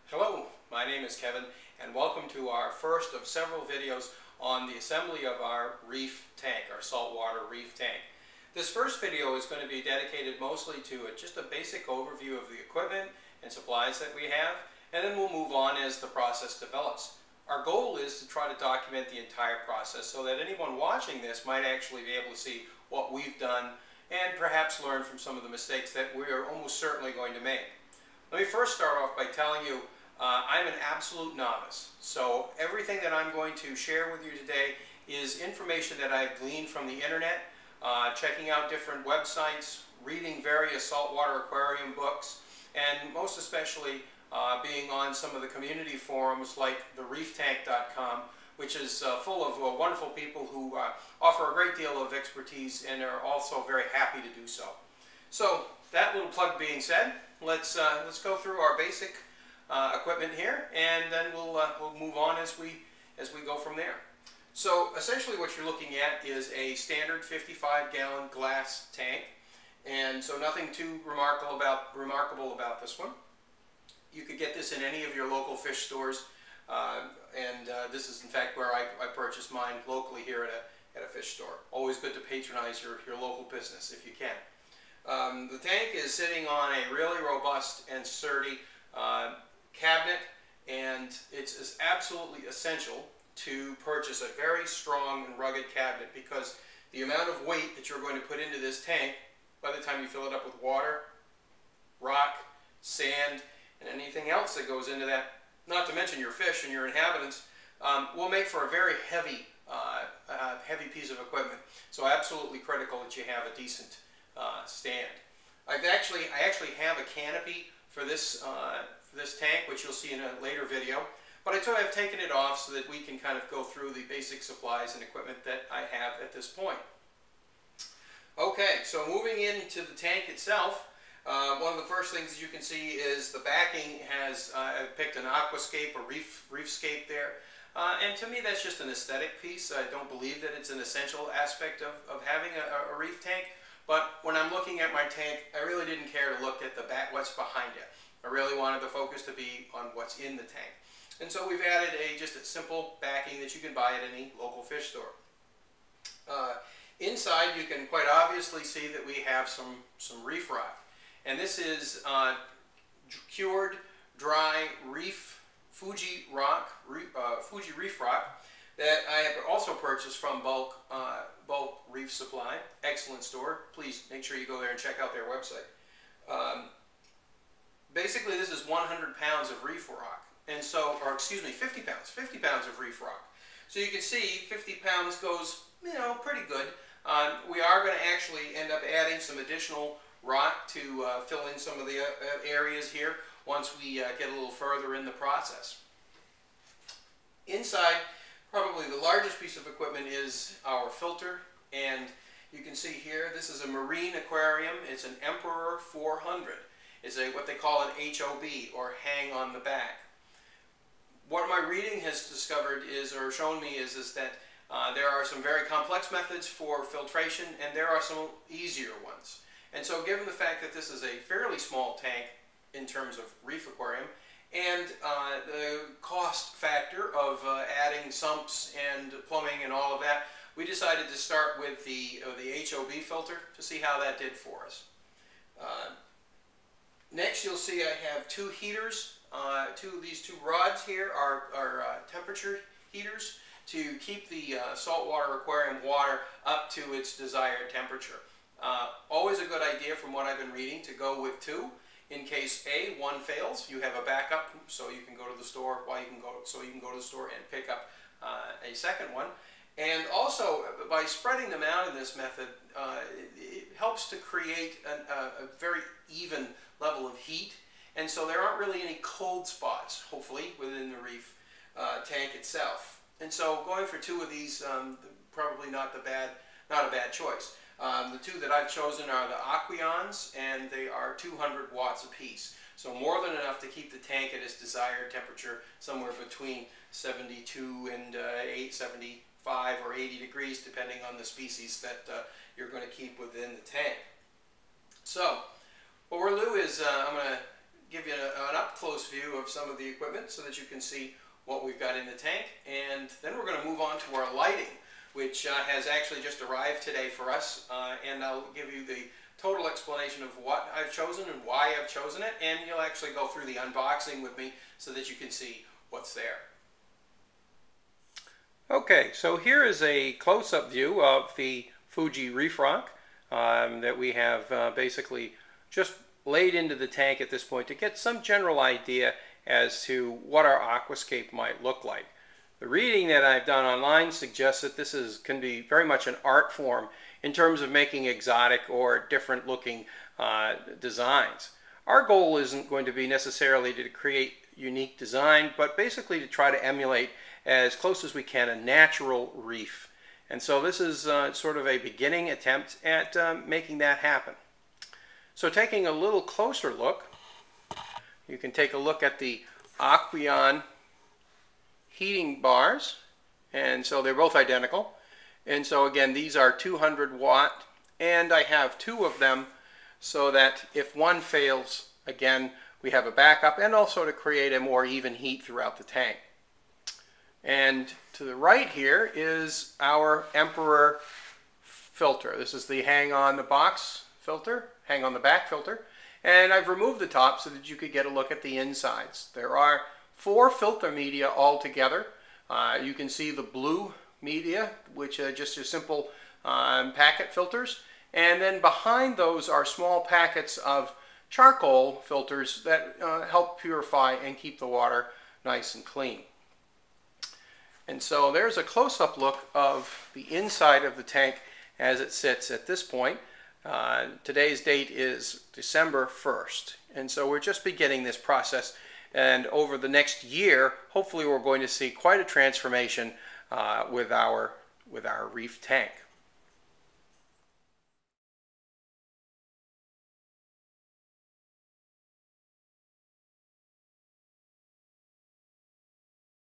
Hello, my name is Kevin and welcome to our first of several videos on the assembly of our reef tank, our saltwater reef tank. This first video is going to be dedicated mostly to just a basic overview of the equipment and supplies that we have, and then we'll move on as the process develops. Our goal is to try to document the entire process so that anyone watching this might actually be able to see what we've done and perhaps learn from some of the mistakes that we are almost certainly going to make. Let me first start off by telling you I'm an absolute novice, so everything that I'm going to share with you today is information that I've gleaned from the internet, checking out different websites, reading various saltwater aquarium books, and most especially being on some of the community forums like the reeftank.com, which is full of wonderful people who offer a great deal of expertise and are also very happy to do so. So that little plug being said, let's go through our basic equipment here, and then we'll move on as we go from there. So essentially what you're looking at is a standard 55-gallon glass tank, and so nothing too remarkable about this one. You could get this in any of your local fish stores, and this is in fact where I purchased mine locally here at a fish store. Always good to patronize your local business if you can. The tank is sitting on a really robust and sturdy cabinet, and it's absolutely essential to purchase a very strong and rugged cabinet, because the amount of weight that you're going to put into this tank by the time you fill it up with water, rock, sand, and anything else that goes into that, not to mention your fish and your inhabitants, will make for a very heavy piece of equipment. So absolutely critical that you have a decent stand. I actually have a canopy for this tank, which you'll see in a later video, but I've taken it off so that we can kind of go through the basic supplies and equipment that I have at this point. Okay, so moving into the tank itself, one of the first things that you can see is the backing has, I've picked an aquascape, a reefscape there, and to me that's just an aesthetic piece. I don't believe that it's an essential aspect of having a reef tank, but when I'm looking at my tank, I really didn't care to look at what's behind it. I really wanted the focus to be on what's in the tank. And so we've added just a simple backing that you can buy at any local fish store. Inside you can quite obviously see that we have some reef rock. And this is cured, dry Fuji reef rock that I have also purchased from Bulk Reef Supply. Excellent store. Please make sure you go there and check out their website. Basically, this is 100 pounds of reef rock, and so, or excuse me, 50 pounds of reef rock. So you can see 50 pounds goes, pretty good. We are going to actually end up adding some additional rock to fill in some of the areas here once we get a little further in the process. Inside, probably the largest piece of equipment is our filter, and you can see here this is a marine aquarium. It's an Emperor 400. It's what they call an HOB, or hang on the back. What my reading has discovered or shown me is that there are some very complex methods for filtration, and there are some easier ones. And so given the fact that this is a fairly small tank in terms of reef aquarium, and the cost factor of adding sumps and plumbing and all of that, we decided to start with the HOB filter to see how that did for us. Next you'll see I have two heaters. These two rods here are temperature heaters to keep the saltwater aquarium water up to its desired temperature. Always a good idea, from what I've been reading, to go with two in case one fails. You have a backup, so you can go to the store and pick up a second one. And also, by spreading them out in this method, it helps to create a very even level of heat, and so there aren't really any cold spots, hopefully, within the reef tank itself. And so going for two of these, probably not a bad choice. The two that I've chosen are the Aqueons, and they are 200 watts apiece. So more than enough to keep the tank at its desired temperature, somewhere between 72 and 75 or 80 degrees, depending on the species that you're going to keep within the tank. So what we'll do is I'm going to give you an up-close view of some of the equipment so that you can see what we've got in the tank. And then we're going to move on to our lighting, which has actually just arrived today for us. And I'll give you the total explanation of what I've chosen and why I've chosen it. And you'll actually go through the unboxing with me so that you can see what's there. Okay, so here is a close-up view of the Fuji Reef Rock that we have basically just laid into the tank at this point to get some general idea as to what our aquascape might look like. The reading that I've done online suggests that this can be very much an art form in terms of making exotic or different looking designs. Our goal isn't going to be necessarily to create unique design, but basically to try to emulate as close as we can a natural reef. And so this is sort of a beginning attempt at making that happen. So taking a little closer look, you can take a look at the Aqueon heating bars, and so they're both identical. And so again, these are 200 watt, and I have two of them so that if one fails, again, we have a backup, and also to create a more even heat throughout the tank. And to the right here is our Emperor filter. This is the hang on the box filter, hang on the back filter. And I've removed the top so that you could get a look at the insides. There are 4 filter media altogether. You can see the blue media, which are just your simple packet filters. And then behind those are small packets of charcoal filters that help purify and keep the water nice and clean. And so there's a close-up look of the inside of the tank as it sits at this point. Today's date is December 1st, and so we're just beginning this process, and over the next year hopefully we're going to see quite a transformation with our reef tank.